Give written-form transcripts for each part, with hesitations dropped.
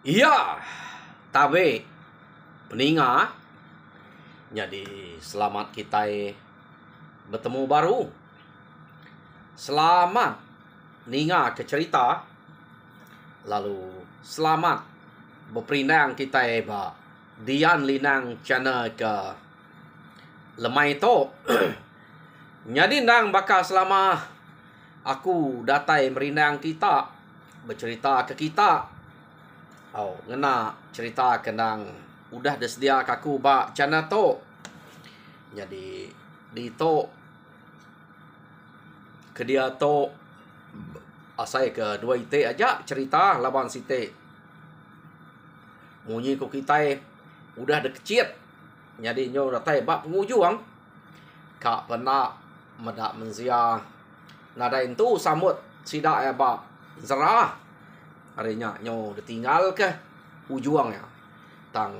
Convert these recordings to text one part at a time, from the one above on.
Iya, tabe peninga. Jadi selamat kita bertemu baru. Selamat ninga ke cerita. Lalu selamat berperindang kita ba Dian Linang channel ke lemai to. Jadi nang bakal selama aku datai merindang kita bercerita ke kita. Ngena cerita kenang udah sedia kaku ba channel to. Jadi di to ke dia to asai ke dua ite aja cerita laban site. Munyi ku kita udah dekecit. Jadi nyo datai ba pengujuang. Kak pernah medak menzia nada itu samut sida ba zerah. Harinya nyo ditinggal ke ujuang ya. Tang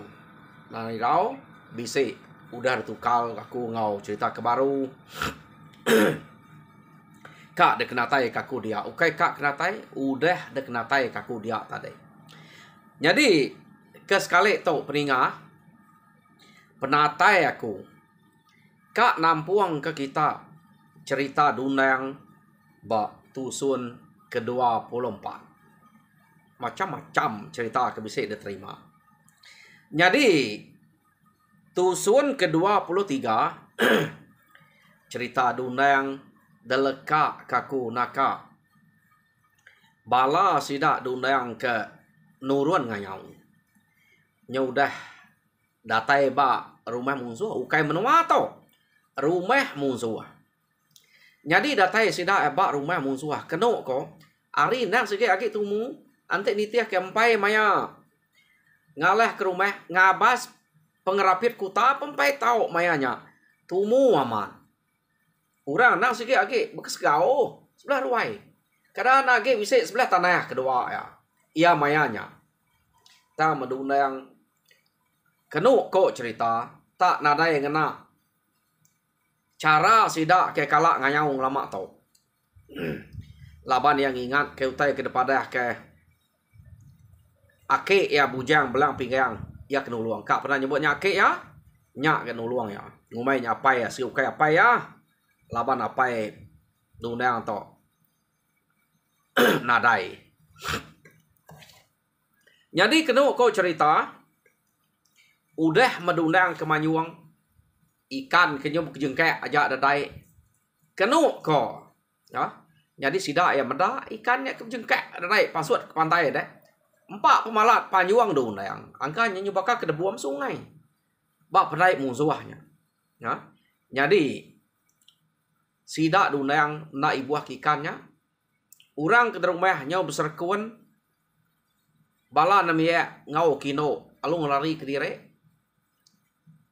nai rau bisi udah tukal aku ngau cerita ke baru. Kak de kenatai kaku dia. Oke kak kenatai udah de kenatai kaku dia tadi. Jadi ke sekali tu peninga penatai aku. Kak nampuang ke kita cerita dunang ba tusun ke-24. Macam-macam cerita ke bisa diterima. Jadi tusun ke-23 cerita dunang deleka kaku naka bala sida dunang ke nurun ngayau. Nya udah datai ba rumah musuh ukai menua to. Rumah musuh. Jadi datai sida ba rumah musuh keno ko ari nang sige agi tumu ante nitiah kempai maya ngalah ke rumah ngabas pengerapit kuta pempai tau mayanya tumu aman. Urang nang sige agi bekas gao sebelah ruai. Kadang agi bisa sebelah tanah kedua ya. Ia mayanya. Ta medunang kenu ko cerita tak nada yang ngena. Cara sida ke kalak ngayau lama tau. Laban yang ingat ke utai ke depadah ke ake ya bujang belang pinggang ya kena luang. Kak pernah nyebutnya ake ya? Nyak kena luang ya. Ngumai nyapai ya si ukai apa ya? Laban apai dunang to. Nadai. Jadi kena ko cerita udah medundang ke manyuang ikan kenyum kejengkek aja dadai. Kena ko ya. Jadi sida ya meda ikannya kejengkek dadai pasut ke pantai deh. 4 pemalat panyuang dunang. Angkanya nyubaka ke debuam sungai. Bak pedai musuhnya. Ya. Jadi sida dunang na ibuah ikannya. Urang ke rumahnya berserkuan bala namanya ngau kino alung lari ke dire.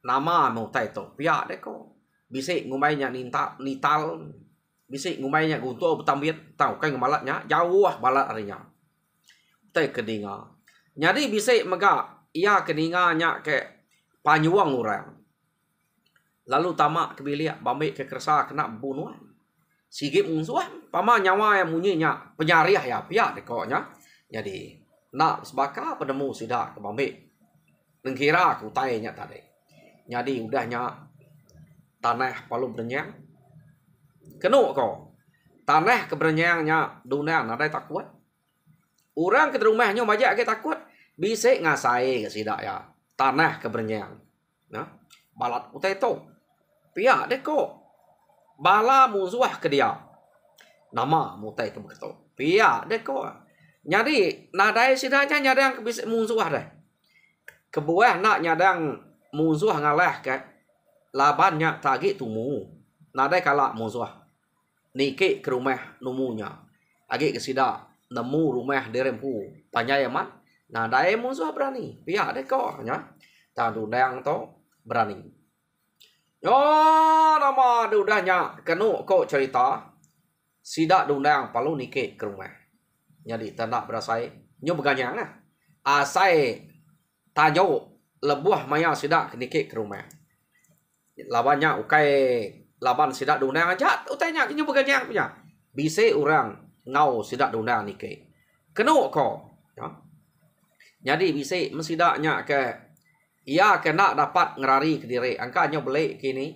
Nama mau tai to pia deh ko. Bisik ngumainya nital. Bisik ngumainya guntur betambit tahu kan ngemalatnya jauh balat arinya. Tai kedinga. Jadi bisik mega ia kedinganya ke panyuang orang. Lalu tamak ke bilik bambik ke kersa kena bunuh. Sigip musuh pama nyawa yang munyinya penyariah ya pia deh koknya. Jadi nak sebaka penemu sida ke bambik. Nengkira aku tanya tadi. Jadi udahnya tanah palu berenyang. Kenu ko. Tanah keberenyangnya dunia nadai tak kuat. Orang ke rumahnya majak ke takut. Bisa ngasai ke sida ya. Tanah keberenyang. Nah, balat utai to. Pia deh ko. Bala musuh ke dia. Nama mutai ke begitu. Pia deh ko. Jadi nadai sidanya nyadang ke bisa musuh deh. Kebuah nak nyadang musuh ngalah ke labannya tagi tumu. Nadai kalak musuh. Niki ke rumah numunya. Agi ke sida nemu rumah derempu panyayaman. Nadai musuh berani. Pia deh ko nya. Tandundang to berani. Yo nama udahnya kenu ko cerita sida dundang palu niki ke rumah. Jadi tanda berasai nyo beganyang nah. Asai tajo lebuah maya sida niki ke rumah. Labannya ukai laban sida dundang aja utanya nyo beganyang punya. Bise orang ngau sida dundang niki. Kenu ko ya. Jadi bisik mesidaknya ke ia kena dapat ngerari ke diri. Angka nyo beli kini.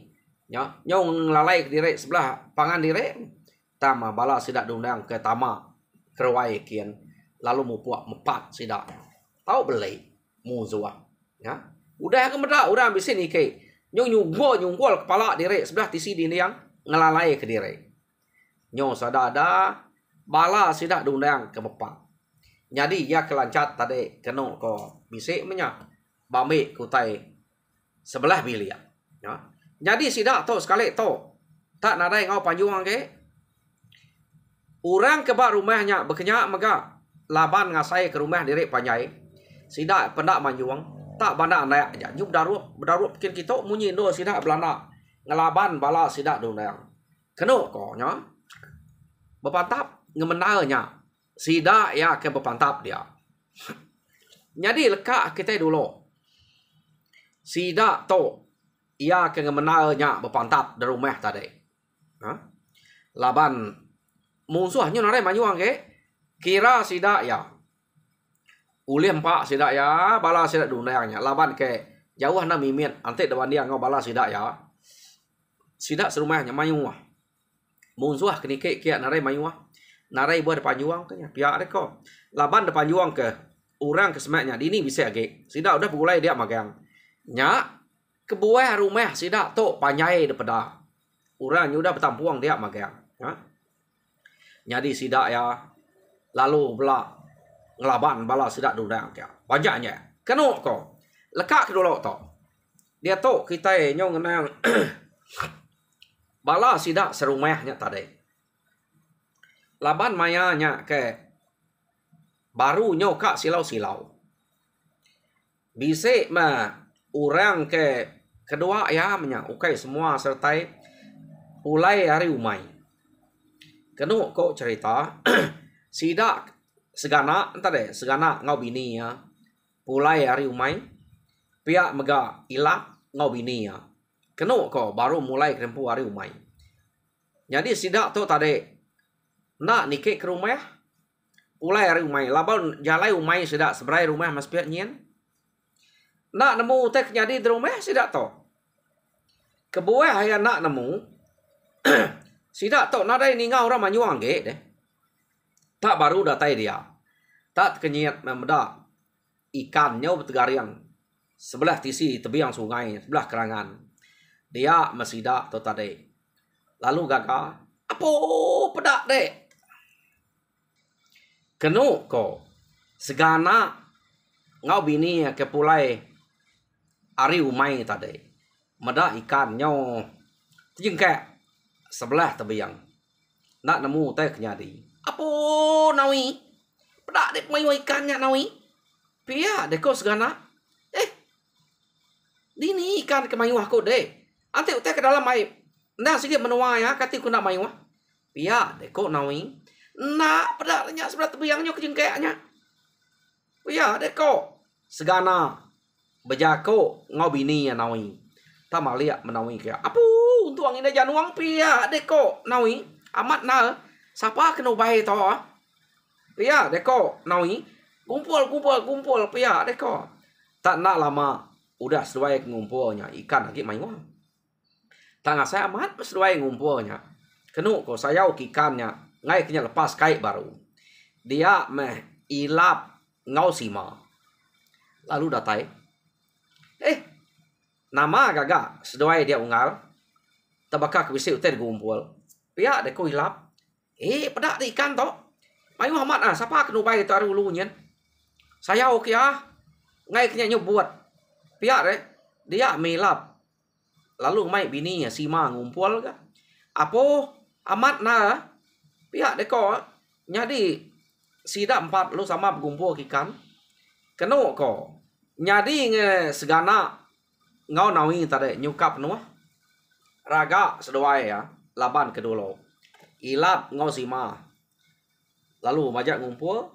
Nyo ngelalai ke diri sebelah pangan diri. Tama bala sidak dundang ke tama kerwai kian. Lalu mupuak mepat sidak. Tahu beli muzua. Ya. Udah kemeda udah bisik ni ke. Nyunggol kepala diri sebelah tisi dini yang ngelalai ke diri. Nyo sadada bala sidak dundang ke mepat. Jadi ya kelancat tadi kena ko bisik menya. Bamik kutai sebelah bilik. Ya. Jadi sidak tu sekali tu. Tak nadai ngau panjuang ke. Orang kebak rumahnya berkenyak mega. Laban ngasai ke rumah diri panjai. Sidak pendak manjuang. Tak banda anak aja. Nyub darup pikir kita munyi do sidak belana. Ngelaban bala sidak dundang. Kena ko nya. Berpantap ngemenalnya. Sidak ya ke berpantap dia. Jadi lekak kita dulu. Sidak tu ia ke menalnya berpantap di rumah tadi. Ha? Laban musuhnya narai manyuang ke. Kira sidak ya. Ulim pak sidak ya. Bala sidak dundangnya. Laban ke jauh na mimin. Antik depan dia ngau bala sidak ya. Sidak serumahnya manyuang. Musuh kini ke kia narai manyuang. Narai buat depan juang ke. Pihak reko. Laban depan juang ke. Orang kesemaknya. Dini bisa lagi. Sidak udah pulai dia magang. Nya kebuah rumah sidak tu panjai daripada orang udah bertampuang dia magang. Ya. Jadi sidak ya lalu bela ngelaban bala sidak dundang dia. Banyaknya. Kena ko. Lekak ke dulu tu. Dia tu kita nyong ngenang bala sidak serumahnya tadi. Laban mayanya ke baru nyok kak silau-silau. Bisik mah orang ke kedua ya menya ukai semua sertai pulai hari umai. Kena kok cerita sidak segana entah deh segana ngau bini ya. Pulai hari umai pihak mega ilak ngau bini ya. Kena kok baru mulai kerempu hari umai. Jadi sidak tu tadi nak nikah ke rumah pulai hari umai. Laban jalai umai sidak seberai rumah mas pihak nyen. Nak nemu tek jadi di rumah sidak to. Kebuah yang nak nemu sidak to nadai ningau orang manyuang ge deh. Tak baru datai dia. Tak kenyat memeda ikannya bertegarian sebelah tisi tebiang sungai, sebelah kerangan. Dia mesidak to tadi. Lalu gagal, apa pedak dek? Kenu ko segana ngau bini ke pulai ari umai tadi. Meda ikannya jengkek sebelah tebiang. Nak nemu teh kenyadi. Apa nawi? Pedak dek mayu ikannya nawi. Pia deko segana. Dini ikan ke mayu aku dek. Ante teh ke dalam air. Nah sikit menua ya kati ku nak mayu. Pia deko nawi. Nak pedaknya sebelah tebiangnya kejengkeknya. Pia deko segana. Bejako ngau bini ya nawi. Tama liat menawi kaya. Apa untuk angin aja nuang pia deko nawi. Amat na. Siapa kena bayi to? Pia deko nawi. Kumpul pia deko. Tak nak lama. Udah sesuai ngumpulnya. Ikan lagi main wang. Tak saya amat sesuai ngumpulnya. Kenu ko sayau ikannya. Ngai kena lepas kait baru. Dia meh ilap ngau sima. Lalu datai. Nama gagak sesuai dia unggal. Tabakak bisi utai gumpul. Pihak deko hilap. Pedak di ikan to. Mayu amat ah. Siapa kena bayi tu aru ulunya. Saya okey ah. Ngai kena nyubuat. Pihak deh. Dia melap. Lalu mai bini ya sima ngumpul ka. Apa amat na. Pihak deko. Jadi sida 4 lu sama gumpul ikan. Kena ko. Jadi nge segana ngau nawi tadi nyukap nuah. Raga seduai ya. Laban kedulu. Ilap ngau sima. Lalu majak ngumpul.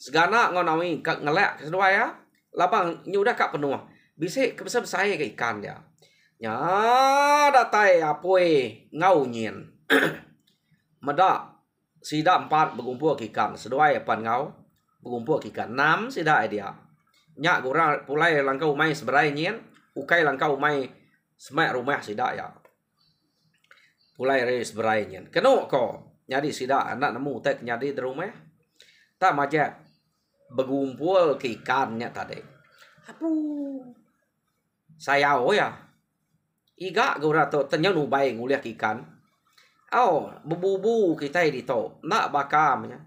Segana ngau nawi ngelak seduai ya. Laban nyudah kak penuh. Bisa kebesar saya ke ikan dia. Nya datai apoi ngau nyin. Meda sida 4 bergumpul ikan. Seduai pan ngau bergumpul ikan. 6 sida dia. nya gora pulai langkau mai seberai nyen ukai langkau mai semak rumah sida ya pulai re seberai nyen keno ko nyadi sida anak nemu tek nyadi di rumah tak maja bergumpul ke ikannya tadi apu saya ya iga gora to tanya nu bai nguliah ikan oh bebubu kita di to nak bakamnya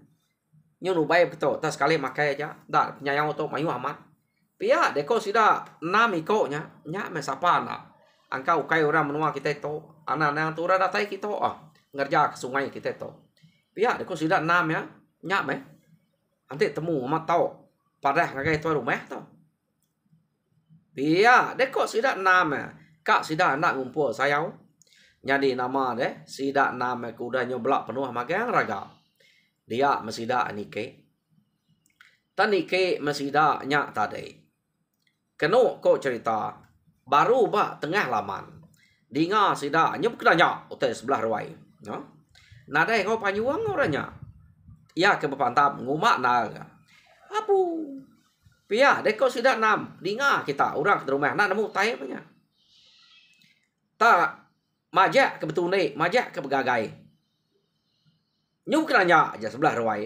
nyu nu bai beto tas sekali makai aja dak nyayang to mayu amat pia deko sida nam iko nya mesapa na angka ukai orang menua kita to anak-anak tu rada tai kita ngerja ke sungai kita to pia deko sida nam ya nya me ante temu amat tau padah ngagai to rumah to pia deko sida nam ya kak sida anak ngumpul sayau nyadi nama deh sida nam kuda nyoblak penuh magang raga dia mesida nike tanike mesida nya tadi keno ko cerita baru ba tengah laman dinga sida nyup kedanya utai sebelah ruai no nadai kau panyuang orangnya ya ke bepantap ngumak naga apu pia deko sida nam dinga kita orang ke rumah nak nemu tai punya tak majak ke betune majak ke begagai nyum keranya aja sebelah ruai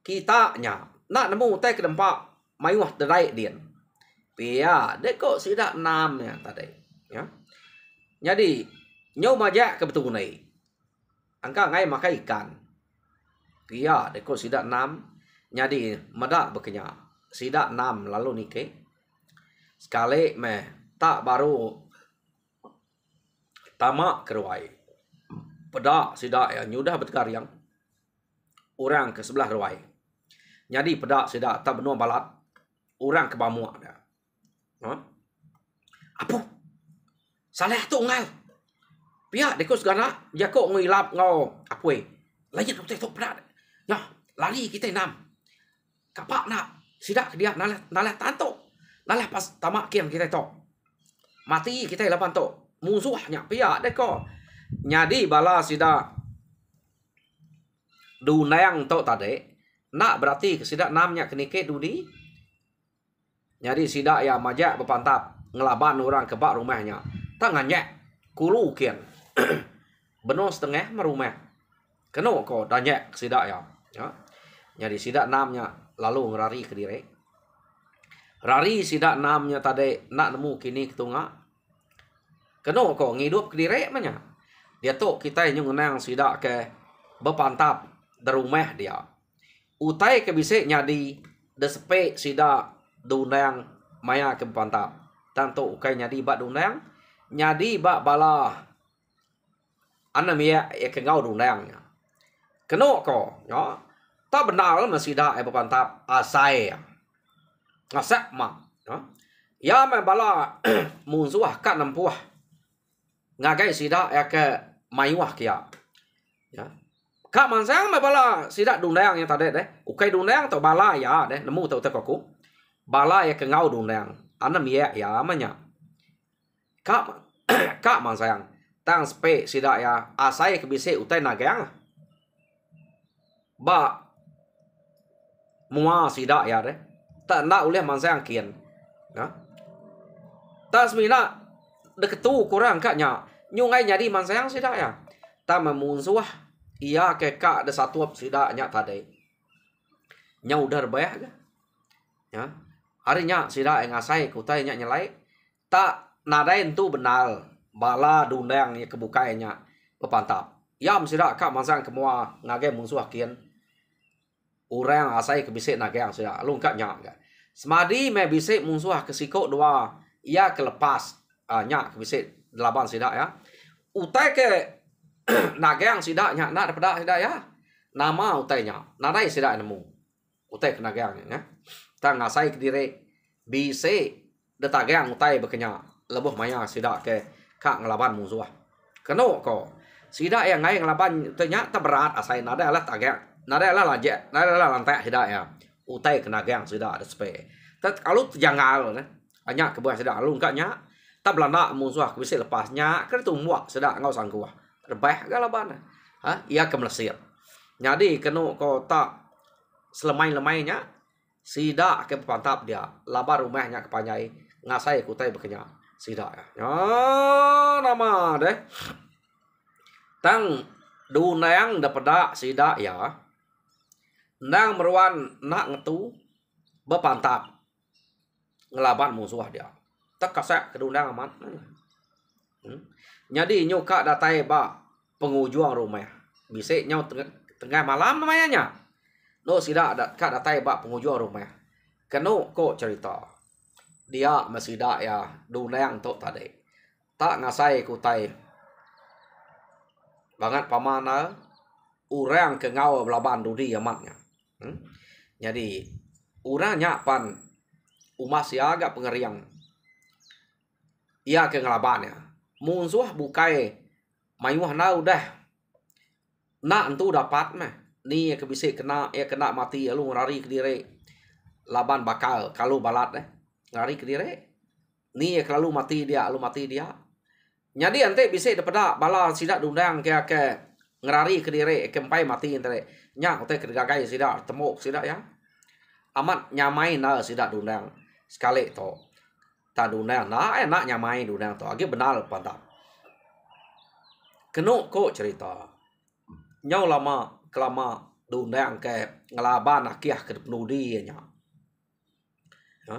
kita nya nak nemu teh ke tempat mayuh derai dian pia deko sida nam ya tadi ya jadi nyau majak ke betune angka ngai makai ikan pia deko sida nam jadi medak bekenya sida nam lalu nike sekali meh tak baru tamak keruai pedak sida ya nyudah berkaryang orang ke sebelah ruai jadi pedak sida tak benua balat orang ke bamuak dah apu saleh tu ngal pihak deko segala jako ngilap ngau apoi lagi tu tok pedak ya lari kita nam kapak nak sida dia nalah tanto nalah pas tamak kian kita tok mati kita lapan tok musuhnya pihak deko nyadi bala sida dunayang tok tadi nak berarti sida namnya kenike dudi nyadi sida ya majak berpantap ngelaban orang kebak rumahnya tak nganyek kulu kian benos setengah merumah keno ko danyek sida ya nyadi sida namnya lalu ngerari ke diri rari sida namnya tadi nak nemu kini ketunga keno ko ngidup ke diri manya dia tu kita yang ngenang sida ke berpantap di rumah dia utai ke bisik nyadi despe sida dunang maya ke berpantap tanto ukai nyadi bak dunang nyadi bak bala anamia ya ke ngau dunangnya keno ko ya tak benar masih dah berpantap asai ngasak mak ya me bala munsuah kat nampuah ngagai sida ya ke mayuah kia ya kak mansang me bala sida dundang yang tadi deh ukai dundang atau bala ya deh nemu tau tekoku bala ya ke ngau dundang anam ya amanya kak mansang tang spe sida ya asai ke bise utai nagang ba mua sida ya deh tak nak uleh mansang kian ya tak semina deketu kurang kaknya nyungai nyadi mansang sida ya ta memunsuah iya ke kak de satu sida nya tadi nya udar bayah ga ya harinya sida ngasai kutai nya nyelai tak nadain tu benal bala dundang nya kebukainya pepantap yam sida kak mansang kemua ngage munsuah kian orang asai ke bisik nagang sida alung kak nya ga semadi me bisik munsuah ke siko dua ia kelepas nya ke bisik delapan sida ya utai ke nagang sida nya nak dapat sida ya nama utai nya nadai sida nemu utai ke nagang ya ta ngasai ke dire bise de tagang utai bekenya leboh maya sida ke kak ngelaban musuh keno ko sida yang ngai ngelaban tanya ta berat asai nada lah tagang nada lah laje nada lah lantai sida ya utai ke nagang sida ada spe tat kalau jangal hanya ke buah sida alun kaknya ta belanda musuh ke bise lepasnya kan tu muak sida ngau sangkuah rebah galaban ia ke Mesir jadi keno ko tak selemai-lemainya Sida ke pantap dia. Laban rumahnya kepanyai. Ngasai kutai berkenya. Sida ya. Ya nama deh. Tang dunang dapeda sida ya. Nang meruan nak ngetu bepantap. Ngelaban musuh dia. Tak kasak kedundang amat. Jadi nyoka datai ba pengujuang rumah. Bisa nyau tengah malam namanya. No sida kak datai ba pengujuang rumah. Keno kok cerita. Dia masida ya dunang tok tadi. Tak ngasai kutai. Bangat pamana urang ke ngau belaban dudi amatnya. Jadi urangnya pan umas ya agak pengeriang. Ia ke ngelabannya. Musuh bukai mayuh na udah. Nak entu dapat mah. Ni ke bisa kena kena mati lalu lari ke diri. Laban bakal kalau balat lari ke diri. Ni kalau mati dia lalu mati dia. Jadi ante bisa daripada bala sidak dundang ke ngerari ke diri kempai mati ante. Nya ote kegagai sidak temuk sidak ya. Amat nyamai na sidak dundang sekali to. Ta dundang na enak nyamai dundang to. Agi benar pantap. Keno ko cerita. Nyau lama kelama dundang ke ngelaban akiah ke penudi nya. Ha?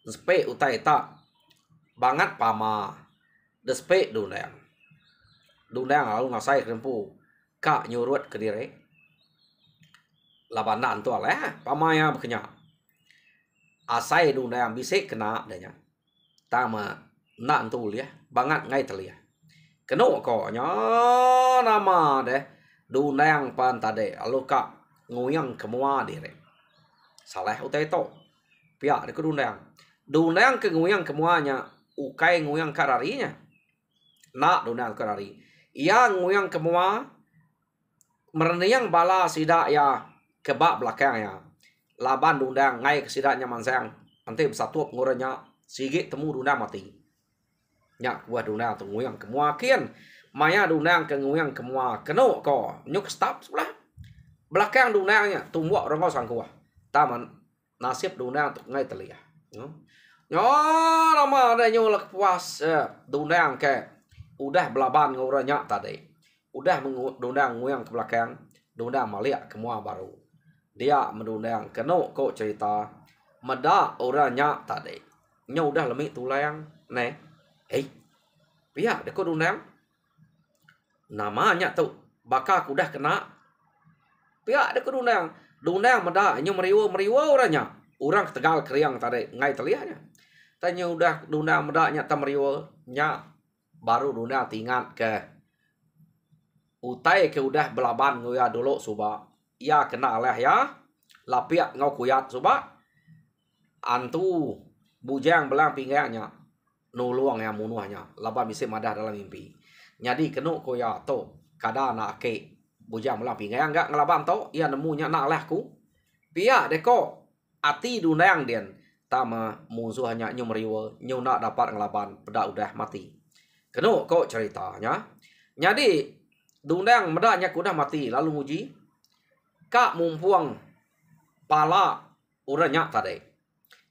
Sepe utai tak banget pama. Despe dundang. Dundang lalu ngasai rempu. Kak nyurut ke diri. Labanan tu aleh. Pamaya berkenya. Asai dundang bisik kena adanya. Tama nak tu liah. Banget ngai terliah. Keno ko nya nama deh. Dundang pan tadi. Lalu kak nguyang kemua diri. Salah utai to. Pihak dia ke dundang. Dundang ke nguyang kemuanya. Ukai nguyang kararinya. Nak dundang kerari. Ia nguyang kemua mereniang bala sidak ya kebak belakang ya. Laban dundang ngai ke sidaknya mansang. Nanti bersatu nguranya sigit temu dundang mati. Nyak buah dundang tu nguyang kemua kian. Maya dundang ke nguyang kemua. Keno ko nyuk stop sebelah. Belakang dundangnya tumbuh orang kau sangkuah. Taman nasib dundang tu ngai terlihat. Yo lama ada nyulak puas dundang ke udah belaban nguranya tadi. Udah mengundang nguyang ke belakang. Dundang maliak kemua baru. Dia mendundang keno kok cerita. Meda orangnya tadi. Nya udah lemik tulang. Ne. Hei. Pihak dia kok dundang. Namanya tu. Bakal udah kena. Pihak dia kok dundang. Dundang meda. Nya meriwa orangnya. Orang Tegal keriang tadi. Ngai terlihatnya. Tanya udah dundang meda nya tameriwa. Nya baru dundang tingat ke utai ke udah belaban nguya dulu suba. Ia kena lah ya. Lapiak ngau kuyat suba. Antu bujang belang pinggangnya. Nuluang yang munuhnya. Laban bisa madah dalam mimpi. Jadi kena kuya to. Kada nak ke bujang belang pinggang. Enggak ngelaban to. Ia nemunya nak lah ku. Pia deko. Ati dundang dia. Tama musuhnya nyumriwa. Nyu nak dapat ngelaban. Pada udah mati. Kena kok ceritanya. Jadi dundang medanya udah mati lalu muji. Kak mumpuang pala uranya tadi.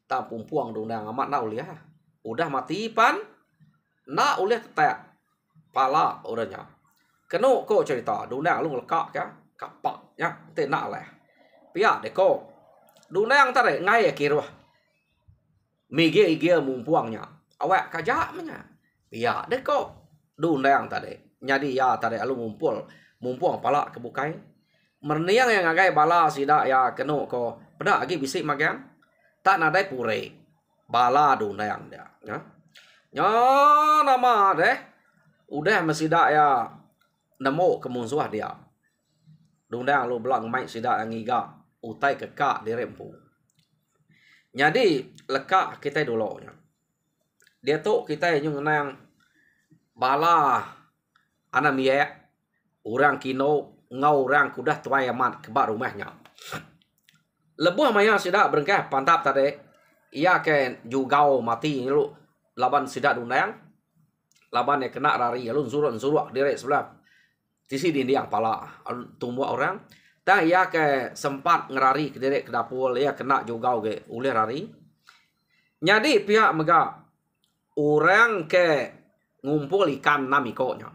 Tak mumpuang dundang amat nak uliah. Udah mati pan. Nak uliah tetek pala uranya. Kena kok cerita. Dundang lu lekak ya. Kapak ya. Te nak lah. Pihak deko. Dundang tadi ngai kiruah. Mige mumpuangnya. Awak kajak menya. Ya, dek kok dundang tadi. Jadi ya tadi alu mumpung pala kebukai. Merniang yang agai bala sida ya keno ko. Pada lagi bisik magang. Tak nadai pure. Bala dundang dia. Ya. Ya nama deh. Udah mesida ya nemu kemunsuah dia. Dundang lu belang mai sida yang iga. Utai kekak dirempu. Jadi lekak kita dulu. Dia tu kita yang nang bala anamia orang kino ngau orang kudah tuai amat kebak rumahnya. Lebuh maya sidak berengkah pantap tadi. Ia ke jugau mati lu laban sidak dundang. Laban yang kena rari lu suruk direk sebelah. Tisi dinding pala tumbuh orang. Tak ia ke sempat ngerari ke direk ke dapur, ia kena juga ke oleh rari. Jadi pihak mega orang ke ngumpul ikan nam ikutnya.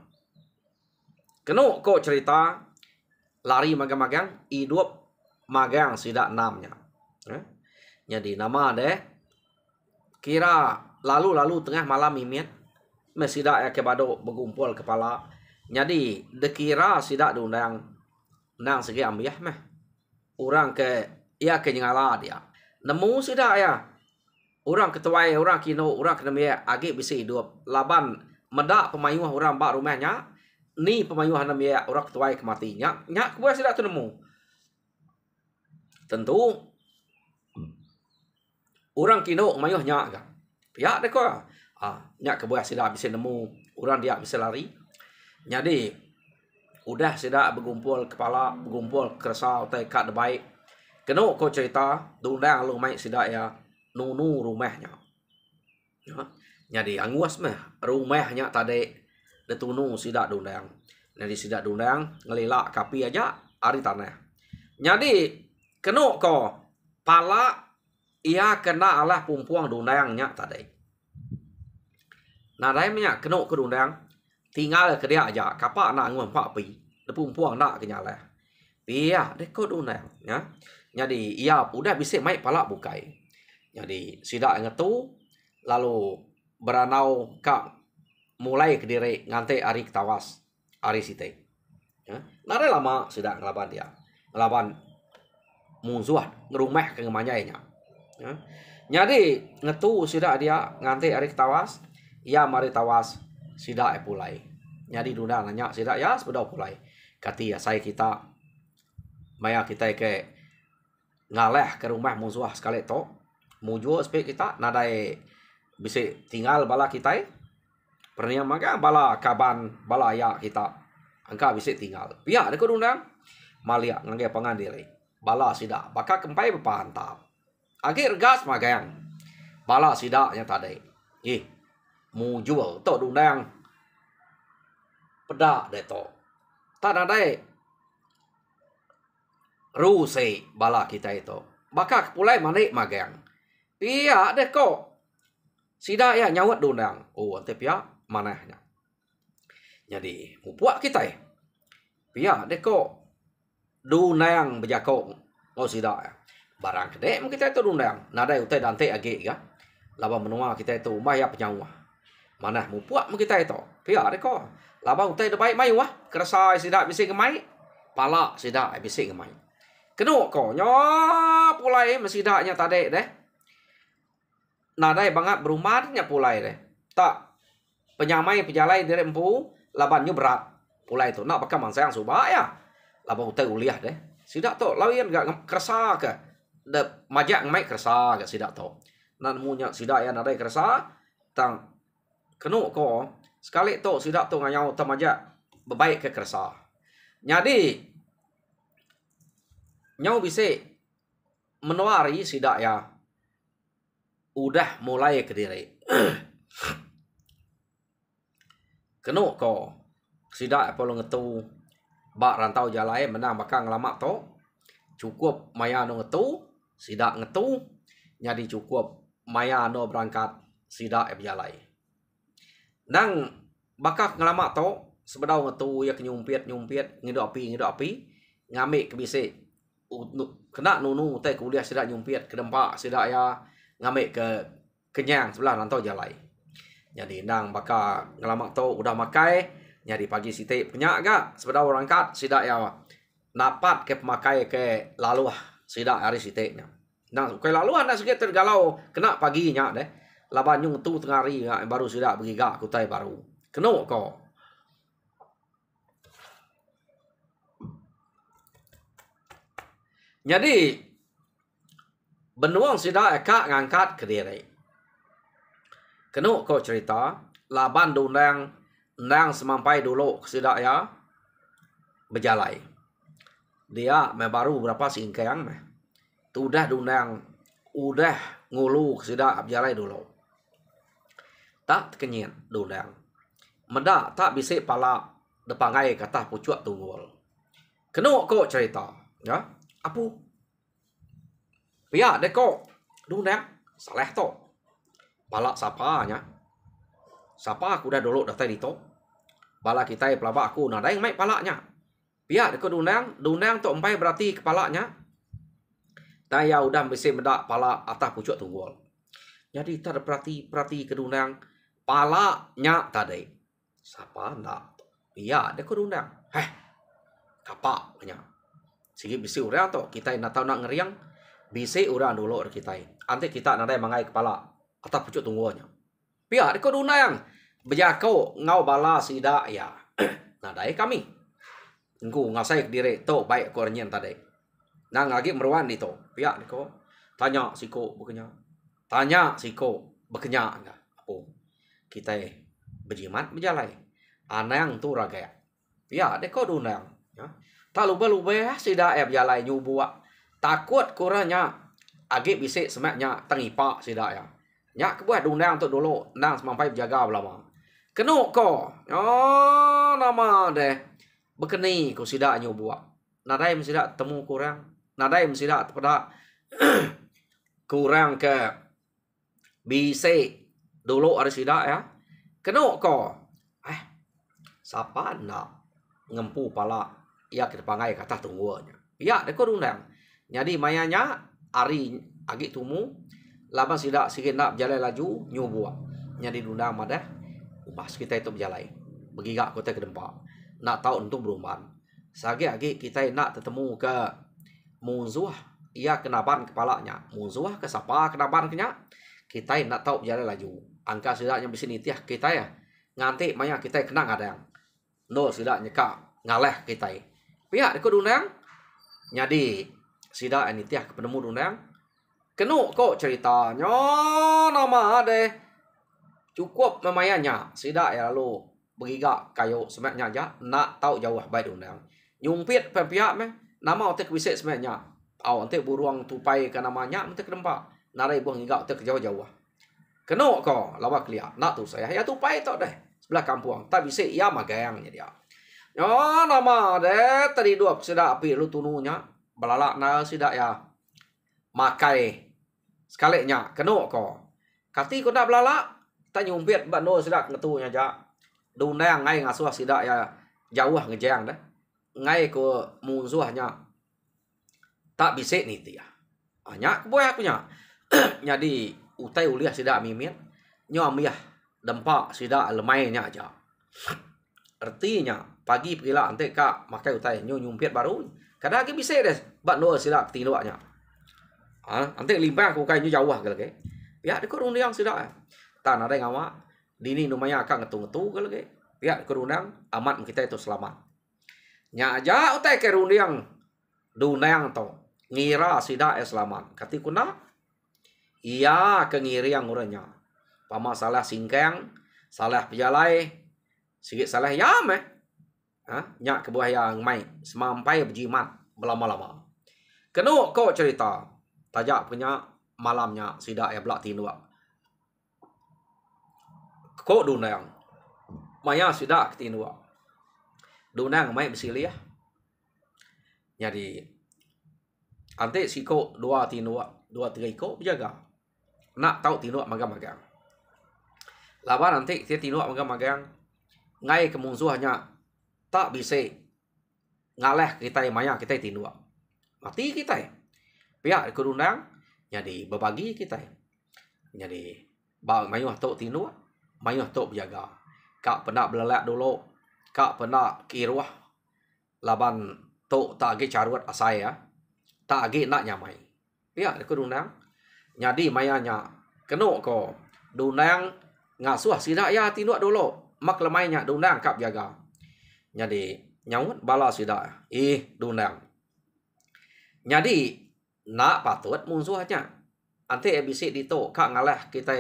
Kena kok cerita lari magang-magang, hidup magang sidak namnya. Jadi nama deh, kira lalu tengah malam mimin, sidak ya ke badok bergumpul kepala. Jadi dekira sidak diundang nang segi ambiah meh. Orang ke ia ke nyala dia. Nemu sidak ya. Orang ketuai, orang kino, orang kena mia agi bisa hidup. Laban medak pemayuh orang bak rumahnya. Ni pemayuh hana mia orang ketuai kematinya. Nyak kebuah sidak tu nemu. Tentu orang kino pemayuh nyak kan. Pihak deko. Nyak kebuah sidak bisa nemu. Orang dia bisa lari. Jadi udah sidak bergumpul kepala, bergumpul kerasa utai kat baik. Kena kau cerita diundang lu mai sidak ya. Nunu rumahnya. Jadi anguas mah rumahnya tadi detunu sidak diundang. Jadi sidak diundang ngelilak kapi aja ari tanah. Jadi kena ko pala ia kena alah pumpuang diundangnya tadi. Nah daimnya kena ke diundang tinggal ke dia aja kapak nak ngum pak pi. De pumpuang nak kenyala. Pia de ko diundang ya. Jadi ia udah bisa mai pala bukai. Jadi sidak ngetu lalu beranau kak mulai ke diri ngante ari ketawas ari site. Ya. Nare lama sidak ngelaban dia. Ngelaban musuh ngerumah ke ngemanyainya. Ya. Jadi ngetu sidak dia ngante ari ketawas ia mari tawas sidak pulai. Jadi duna nanya sidak ya sepeda pulai. Kati ya saya kita maya kita ke ngaleh ke rumah musuh sekali to. Mujo spek kita nadai bisa tinggal bala kita pernah maga bala kaban bala ya kita angka bisa tinggal pihak deko undang malia ngangge pangandiri bala sida baka kempai bepantap agak gas magang bala sidaknya tadi mujo to undang pedak deto tak nadai ruse bala kita itu baka pulai manik magang pihak deh kok. Sida ya nyawat dundang. Oh, ante pihak manahnya. Jadi, mupuak kita ya. Pihak deh kok. Dundang berjakok. Oh, sida ya. Barang kedek kita itu dundang. Nada utai dante age ya. Laba menua kita itu maya penyawa. Manah mupuak kita itu. Pihak deh kok. Laba utai de baik mayu wah. Kerasa sida bisa ngemai. Pala sida bisa ngemai. Kenu kok. Nyop pulai mesidaknya tadi deh. Nadai banget berumahnya pulai deh. Tak penyamai pejalai dari empu labannya berat. Pulai itu nak pakai mangsa yang subah ya. Laban utai uliah deh. Sidak to lawian gak kerasa ke. De majak mai kerasa ke sidak to. Nan munya sidak ya nadai kerasa tang kenu ko sekali to sidak to nganyau tamajak bebaik ke kerasa. Jadi nyau bisa menuari sidak ya udah mulai ke diri. Kenu ko sidak polo ngetu bak rantau jalai menang bakal ngelamak to cukup maya no ngetu sidak ngetu jadi cukup maya no berangkat sidak jalai. Nang bakal ngelamak to sebedau ngetu ya nyumpit ngidok api ngamik kebisik kena nunu teh kuliah sidak nyumpit kedempak sidak ya ngambil ke kenyang sebelah rantau jalai. Jadi nang baka ngelamak to udah makai nyari pagi siti penyak gak sepeda orang kat sidak ya napat ke pemakai ke lalu sidak hari siti nya. Nang ke lalu anda sikit tergalau kena paginya deh. Laban nyung tu tengah hari baru sidak pergi gak kutai baru. Kena ko. Jadi benuang sidak kak ngangkat ke diri. Kena kau cerita laban dundang nang semampai dulu sidak ya berjalai. Dia baru berapa singkang meh. Tu udah dundang udah ngulu sidak berjalai dulu. Tak kenyin dundang. Meda tak bisa pala depangai kata pucuk tunggul. Kena kau cerita Ya, apu. Pia deko dunang saleh to. Bala sapanya. Sapa aku dah dulu datang itu. Bala kita pelaba aku nah daeng mai palanya. Pia deko dunang to empai berarti kepalanya. Taya udah mesti mendak pala atas pucuk tunggul. Jadi tak perhati ke dunang palanya tadi. Sapa ndak? Pia deko dunang. Kapak nya. Sige bisi urang to kita nak tahu nak ngeriang bisi urang dulu kita. Ante kita nadai mangai kepala atas pucuk tunggulnya. Pia deko dunang berjakau ngau bala sida ya. Nadai kami. Engku ngasai diri to baik kornyen tadi. Nang lagi meruan itu. Pia deko tanya siko bekenya. Tanya siko bekenya enggak. Apa? Kita berjimat berjalai. Anang tu raga. Pia deko dunang. Ya. Tak lupa-lupa sida berjalai nyubua. Takut kurangnya agi bisik semaknya tengipak sida ya. Nyak kebuah dunang tu dulu nang semampai berjaga belama. Kenuk ko. Oh nama deh. Bekeni ko sida nyubua. Nadai sida temu kurang. Nadai sida pada kurang ke bisik dulu ada sida ya. Kenuk ko. Sapa nak ngempu pala ia ke depangai kata tunggunya. Ya deko dunang. Jadi mayanya ari agi tumu lama sida sikit nak berjalan laju nyubua. Jadi dunang madah ubas kita itu berjalan. Begigak kota ke dempa. Nak tahu untuk beruman. Sagi agi kita nak ketemu ke musuh ia kenaban kepalanya. Musuh ke siapa kenaban kenya. Kita nak tahu berjalan laju. Angka sidaknya di sini tiah kita ya. Nganti maya kita kena ngadang. No sida nyeka ngaleh kita. Pihak deko dunang. Jadi sida ini tiah penemu dunang. Kenuk kok ceritanya nama deh. Cukup memayanya sida ya lalu berigak kayu semaknya aja nak tahu jauh baik dunang. Nyumpit pihak meh nama otek bisik semaknya. Aw ante buruang tupai ke namanya ante kedempa. Narai buang igak otek jauh-jauh. Kenuk kok lawak liat nak tu saya ya tupai tok deh. Sebelah kampung. Tak bisa ia magayangnya dia. Ya nama deh tadi dua sida api lu tununya belalak na sida ya. Makai sekalinya kenuk ko. Kati ko nak belalak tak nyumpit bando sida ngetunya ja. Dunang ngai ngasuh sida ya jauh ngejang dah. Ngai ko musuhnya tak bisa ni dia. Banyak boy akunya. Jadi utai uliah sida mimin nyom ya dempak sida lemainya aja. Artinya pagi pila ante kak makai utai nyumpit baru. Kadang lagi bisa deh bak no sida tindoaknya. Ante limbah aku kayu jauh ke. Ya deko rundiang sida. Tan ada ngawa dini numanya akan ngetu-ngetu ke lagi. Ya deko rundang amat kita itu selamat. Nya aja utai ke rundiang dunang to ngira sida selamat. Kati kuna iya kengiriang uranya. Pama salah singkeng, salah pejalai, sikit salah yam nyak kebuah yang mai semampai berjimat belama-lama. Kenuk kok cerita tajak punya malamnya sida ya belak tinua. Kok dunang maya sida ketinua. Dunang mai bersilih. Jadi ante siko dua tinua, dua tiga iko berjaga. Nak tahu tinua magang-magang. Lawan nanti dia tinua magang-magang. Ngai ke musuhnya tak bisa ngaleh kita maya kita tinua. Mati kita. Pihak kerundang jadi berbagi kita. Jadi mayuh tok tinua, mayuh tok berjaga. Kak pernah belalak dulu. Kak pernah kiruah. Laban tok tak agi caruat asai ya. Tak agi nak nyamai. Pihak kerundang. Jadi mayanya kenuk ko dunang ngasuh sida ya tinua dulu. Mak lemainya dunang kap jaga. Jadi nyaut bala sida. Dunang. Jadi nak patut musuhnya. Ante bisa dito kak ngalah kita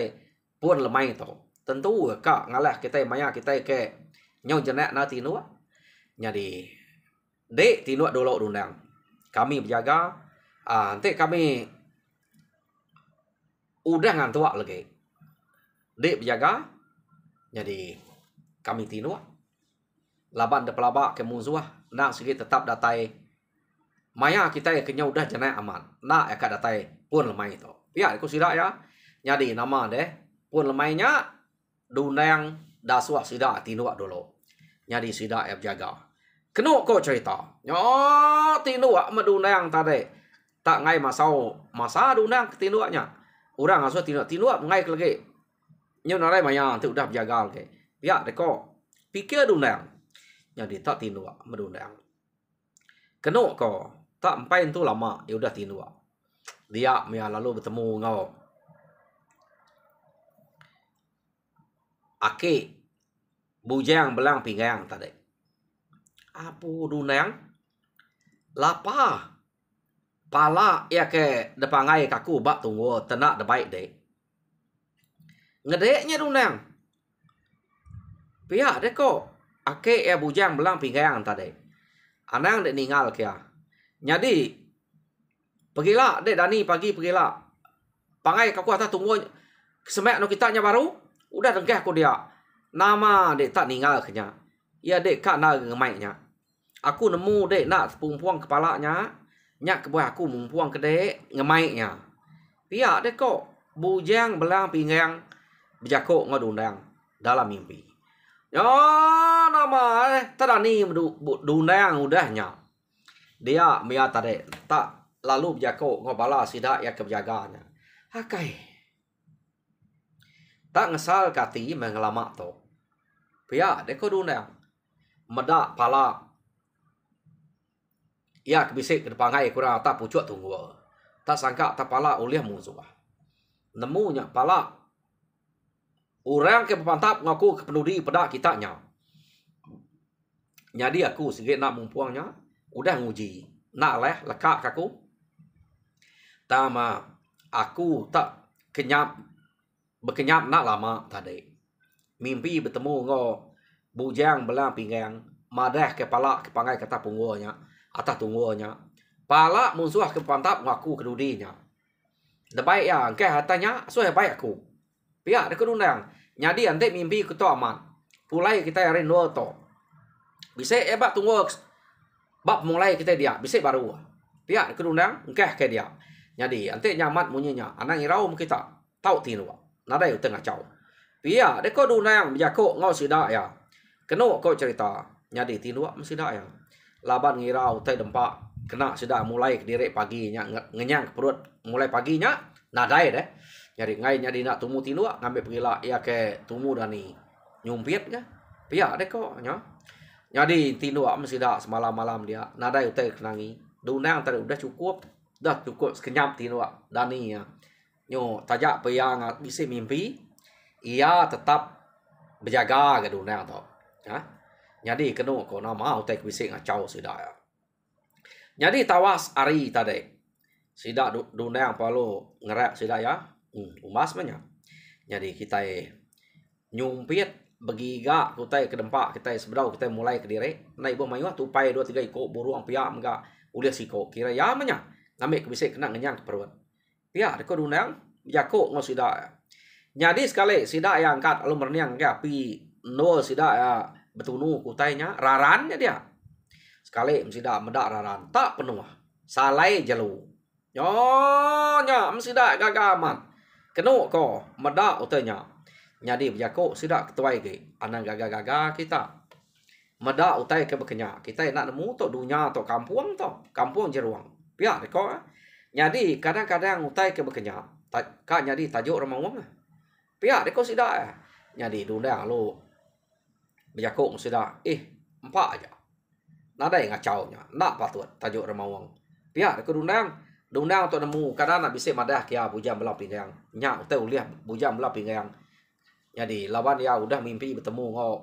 pun lemai to. Tentu kak ngalah kita maya kita ke nyau jenak na tinua. Jadi dek tinua dulu dunang. Kami berjaga. Ante kami udah ngantuak lagi. Dek berjaga. Jadi kami tinua. Laban de pelabak ke musuh. Nak sikit tetap datai Maya kita kenya udah jenai aman. Nak akan datai pun lemai to. Pia ko sida ya. Jadi nama deh pun lemainya dunang dasuah sida tinuak dulu. Jadi sida ya jaga. Kenu ko cerita. Yo tinuak medunang tadi. Tak ngai masa dunang tinuaknya. Orang asuh tinuak ngai lagi. Nyo narai maya tu udah jaga ke. Pia deko pikir dunang. Jadi tak tinuak medunang. Kenu ko tak empai tu lama ya udah tinuak. Dia mia lalu bertemu ngau Ake bujang belang pinggang tadi. Apu dunang lapa pala ya ke depangai kaku bak tunggu tenak de baik de. Ngedeknya dunang. Pihak deko ake ya bujang belang pinggang tadi. Anang dek ninggal kia. Jadi pergilah dek Dani pagi pergilah. Pangai kaku atas tunggu semek no kitanya baru. Udah dengkeh aku dia. Nama dek tak ninggal kenya. Ya dek kak nak ngemainya. Aku nemu dek nak pumpuang kepalanya. Nyak kebuah aku mumpuang ke dek ngemainya. Pihak dek kok bujang belang pinggang berjakuk ngodundang dalam mimpi. Ya nama tadani dundang udahnya. Dia mia tadi tak lalu berjakuk ngobala sidak ya kebjaganya. Hakai. Tak ngesal kati mengelamak to. Pia deko dundang. Medak pala. Ya kebisik ke depan ngai kurang tak pucuk tunggu. Tak sangka tak pala uliah musuh. Nemunya pala. Orang ke pantap ngaku kepenudi pada kitanya. Jadi aku sikit nak mumpuangnya. Udah nguji. Nak leh lekak aku. Tama aku tak kenyap. Berkenyap nak lama tadi. Mimpi bertemu ngau bujang belang pinggang. Madah kepala kepangai kata pungguanya. Atas tunggunya. Pala musuh ke pantap ngaku kedudinya. Debaik ya. Ke hatanya. So baik aku. Pihak dia kedundang. Jadi ante mimpi kita aman. Pulai kita yarin dua to. Bisa ebak tunggu. Bab mulai kita dia. Bisa baru. Pihak dia kedundang. Engkeh ke dia. Jadi ante nyamat munyinya. Anang irau kita. Tahu tinu. Nadai tengah caw. Pihak dia kedundang. Berjakuk ngau sidak ya. Kenu kau cerita. Jadi tinu mesti dak ya. Laban ngirau tay dempak. Kena sidak mulai ke direk pagi. Ngenyang perut. Mulai paginya. Nadai deh. Jadi ngai jadi nak tumu tinua ngambil pergilah ya ke tumu dani nyumpit ke pihak deh kok nya. Jadi tinua mesti dah semalam-malam dia nada utai kenangi dunang tadi udah cukup sekenyap tinua dani ya. Nyo tajak peyang bisa mimpi ia tetap berjaga ke dunang to. Ya. Jadi kenu ko nama utai bisa ngacau sudah ya. Jadi tawas ari tadi. Sida dunang palu ngerak sida ya. Umas banyak. Jadi kita nyumpit begiga kita ke dempak kita sebedau kita mulai ke direk naik ibu mayu tupai 2-3 ikut buruang pihak enggak udah siko kira ya banyak ngambil kebisik kena ngenyang perut pihak deko dunang jakuk ngau sida. Jadi sekali sida yang angkat alum berniang ke api no sida ya betunu kutainya rarannya dia. Sekali sida medak raran tak penuh. Salai jalu. Yo nya sida gagaman. Kenu ko medak utanya. Jadi berjakuk sidak ketuai ke. Anang gaga-gaga kita. Medak utai ke berkenya. Kita nak nemu to dunia to kampung to. Kampung jeruang. Pihak ko. Jadi kadang-kadang utai ke berkenya. Kak jadi tajuk ramang wang. Pihak ko sidak. Jadi dunia lo. Berjakuk sidak. Empat aja. Nada yang ngacau nya. Nak patut tajuk ramang wang. Pihak ko dunia. Dundang untuk nemu kadang nak bisik madah kia bujang belah pinggang. Nyak utai uliah bujang belah pinggang. Jadi lawan dia udah mimpi bertemu ngau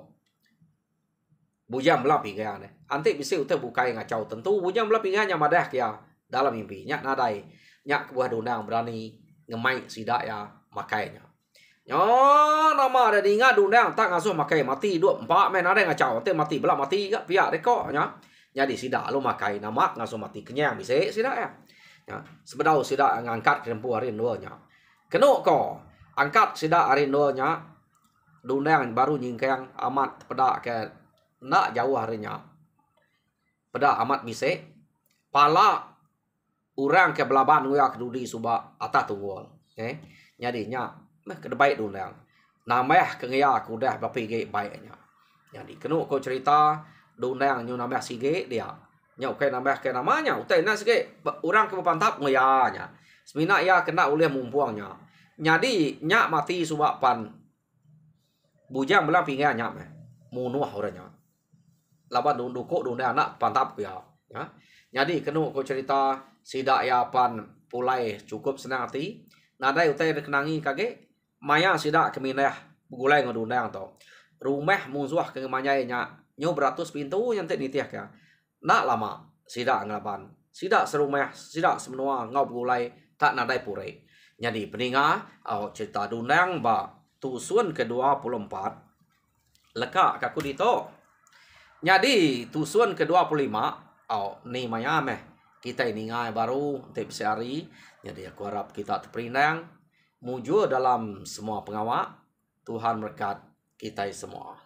bujang belah pinggang. Antik bisik utai bukai ngacau. Tentu bujang belah pinggangnya madah kia dalam mimpi. Nyak nadai. Nyak kebuah dundang berani ngemai sidak ya makainya. Nyo nama ada diingat dundang tak ngasuh makai mati 2-4 men ada ngacau. Antik mati belah mati ke pihak deko nya. Jadi sidak lu makai nama ngasuh mati kenyang bisik sidak ya. Ya, sebedau sidak ngangkat kempu hari nya. Kenu ko angkat sidak hari nya. Dundang baru nyingkang amat pedak ke nak jauh harinya. Pedak amat bisik. pala orang ke belaban ngoyak dudi suba atas tunggul. Jadi nya ke baik dundang. Namah ke ngaya aku dah bapige baiknya. Jadi kenu ko cerita dundang nyu namah sige dia. Nya ke namah ke namanya utai na sige orang ke pantap ngoyanya. Semina ya kena oleh mumpuangnya. Jadi nya mati suba pan bujang belang pinggir nya meh. Munuh orangnya. Laban dunduk dundang anak pantap ya. Jadi kenu ko cerita sidak ya pan pulai cukup senang hati. Nadai utai kenangi kage maya sidak keminah gulai ngedundang to. Rumah musuh ke manyainya nyo beratus pintu yang tak nitiah ya. Nak lama sidak ngelaban. Sidak serumah, sidak semenua ngau gulai tak nadai pure. Jadi peninga cerita dundang ba tusun ke-24 leka kaku dito. Jadi tusun ke-25 ni maya meh kita ini ngai baru tips hari. Jadi aku harap kita terperinang mujur dalam semua pengawak. Tuhan berkat kita semua.